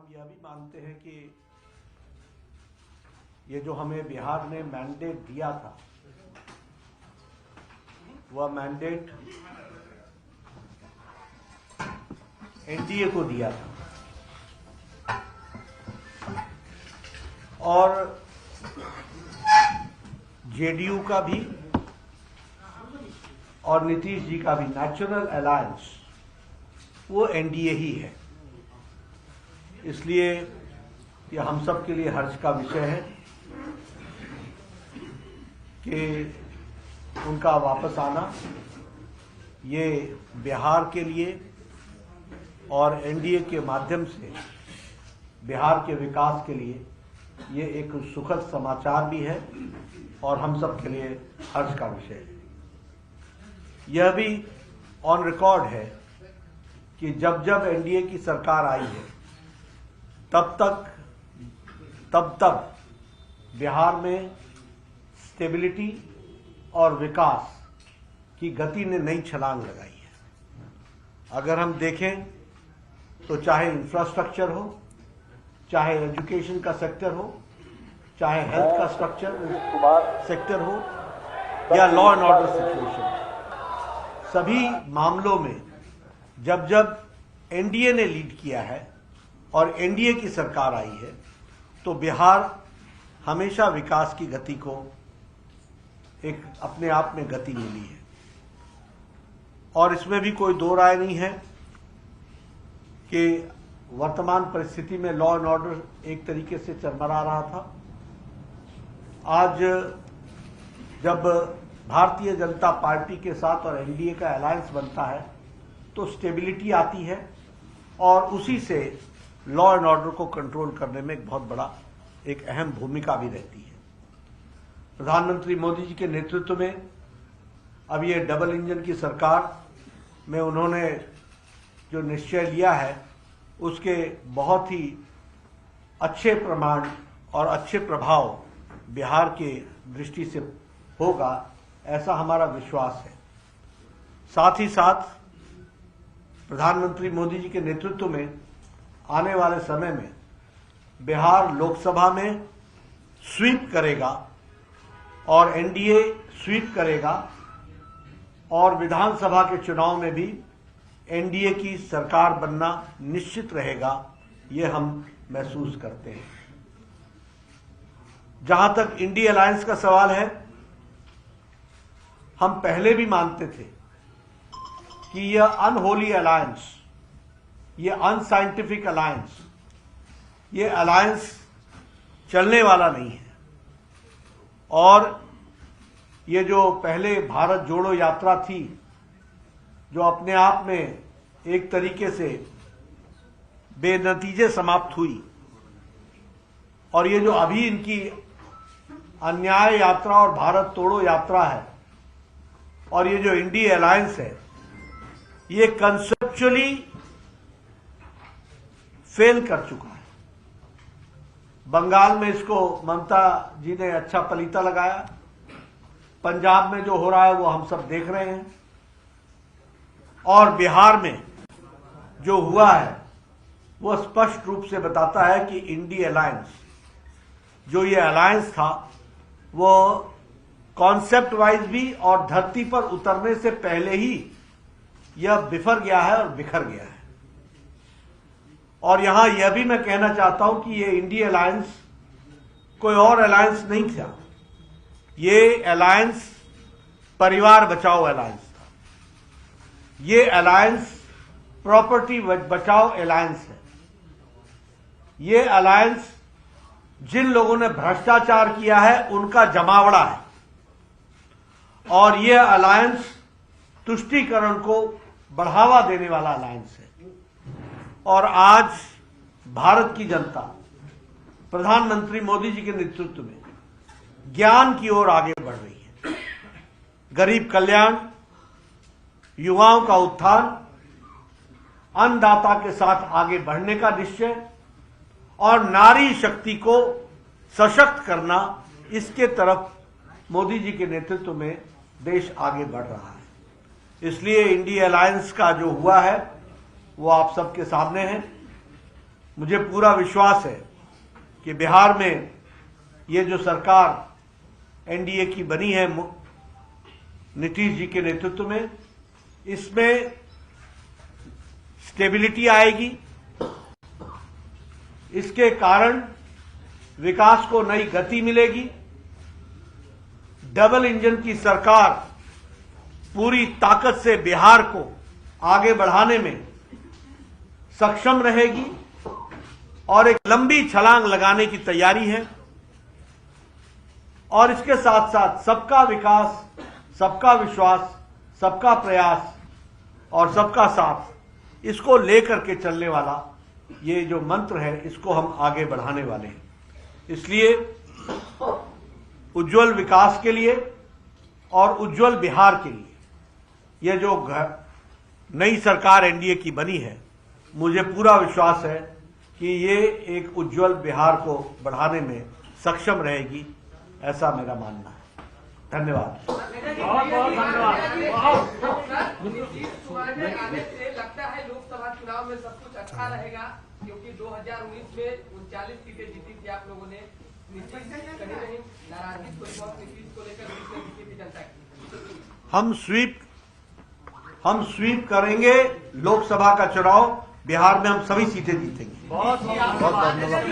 यह भी मानते हैं कि ये जो हमें बिहार ने मैंडेट दिया था, वह मैंडेट एनडीए को दिया था और जेडीयू का भी और नीतीश जी का भी नेचुरल अलायंस वो एनडीए ही है। इसलिए यह हम सब के लिए हर्ष का विषय है कि उनका वापस आना ये बिहार के लिए और एनडीए के माध्यम से बिहार के विकास के लिए ये एक सुखद समाचार भी है और हम सब के लिए हर्ष का विषय है। यह भी ऑन रिकॉर्ड है कि जब जब एनडीए की सरकार आई है तब तक बिहार में स्टेबिलिटी और विकास की गति ने नई छलांग लगाई है। अगर हम देखें तो चाहे इंफ्रास्ट्रक्चर हो, चाहे एजुकेशन का सेक्टर हो, चाहे हेल्थ का सेक्टर हो या लॉ एंड ऑर्डर सिचुएशन, सभी मामलों में जब जब एनडीए ने लीड किया है और एनडीए की सरकार आई है तो बिहार हमेशा विकास की गति को एक अपने आप में गति मिली है और इसमें भी कोई दो राय नहीं है कि वर्तमान परिस्थिति में लॉ एंड ऑर्डर एक तरीके से चरमरा रहा था। आज जब भारतीय जनता पार्टी के साथ और एनडीए का अलायंस बनता है तो स्टेबिलिटी आती है और उसी से लॉ एंड ऑर्डर को कंट्रोल करने में एक बहुत बड़ा एक अहम भूमिका भी रहती है। प्रधानमंत्री मोदी जी के नेतृत्व में अब ये डबल इंजन की सरकार में उन्होंने जो निश्चय लिया है उसके बहुत ही अच्छे प्रमाण और अच्छे प्रभाव बिहार के दृष्टि से होगा, ऐसा हमारा विश्वास है। साथ ही साथ प्रधानमंत्री मोदी जी के नेतृत्व में आने वाले समय में बिहार लोकसभा में स्वीप करेगा और एनडीए स्वीप करेगा और विधानसभा के चुनाव में भी एनडीए की सरकार बनना निश्चित रहेगा, ये हम महसूस करते हैं। जहां तक इंडिया अलायंस का सवाल है, हम पहले भी मानते थे कि यह अनहोली अलायंस, यह अनसाइंटिफिक अलायंस, यह अलायंस चलने वाला नहीं है और ये जो पहले भारत जोड़ो यात्रा थी जो अपने आप में एक तरीके से बेनतीजे समाप्त हुई और ये जो अभी इनकी अन्याय यात्रा और भारत तोड़ो यात्रा है और ये जो इंडिया अलायंस है, ये कंसेप्चुअली फेल कर चुका है। बंगाल में इसको ममता जी ने अच्छा पलीता लगाया, पंजाब में जो हो रहा है वो हम सब देख रहे हैं और बिहार में जो हुआ है वो स्पष्ट रूप से बताता है कि इंडिया अलायंस, जो ये अलायंस था, वो कॉन्सेप्ट वाइज भी और धरती पर उतरने से पहले ही यह बिफर गया है और बिखर गया है। और यहां यह भी मैं कहना चाहता हूं कि ये इंडिया अलायंस कोई और अलायंस नहीं था, ये अलायंस परिवार बचाओ अलायंस था। ये अलायंस प्रॉपर्टी बचाओ अलायंस है। ये अलायंस जिन लोगों ने भ्रष्टाचार किया है उनका जमावड़ा है और ये अलायंस तुष्टीकरण को बढ़ावा देने वाला अलायंस है। और आज भारत की जनता प्रधानमंत्री मोदी जी के नेतृत्व में ज्ञान की ओर आगे बढ़ रही है। गरीब कल्याण, युवाओं का उत्थान, अन्नदाता के साथ आगे बढ़ने का निश्चय और नारी शक्ति को सशक्त करना, इसके तरफ मोदी जी के नेतृत्व में देश आगे बढ़ रहा है। इसलिए इंडिया अलायंस का जो हुआ है वो आप सबके सामने है। मुझे पूरा विश्वास है कि बिहार में ये जो सरकार एनडीए की बनी है नीतीश जी के नेतृत्व में, इसमें स्टेबिलिटी आएगी। इसके कारण विकास को नई गति मिलेगी। डबल इंजन की सरकार पूरी ताकत से बिहार को आगे बढ़ाने में सक्षम रहेगी और एक लंबी छलांग लगाने की तैयारी है। और इसके साथ साथ सबका विकास, सबका विश्वास, सबका प्रयास और सबका साथ, इसको लेकर के चलने वाला ये जो मंत्र है, इसको हम आगे बढ़ाने वाले हैं। इसलिए उज्जवल विकास के लिए और उज्जवल बिहार के लिए ये जो नई सरकार एनडीए की बनी है, मुझे पूरा विश्वास है कि ये एक उज्जवल बिहार को बढ़ाने में सक्षम रहेगी, ऐसा मेरा मानना है। धन्यवाद। बहुत बहुत धन्यवाद। नीतीश कुमार के आने से लगता है लोकसभा चुनाव में सब कुछ अच्छा रहेगा, क्योंकि 2019 में 39 सीटें जीती थी आप लोगों ने। नीतीश कहीं नहीं नाराजगी नीतीश को लेकर बीजेपी जनता की। हम स्वीप करेंगे लोकसभा का चुनाव। बिहार में हम सभी सीटें जीतेंगे। बहुत धन्यवाद।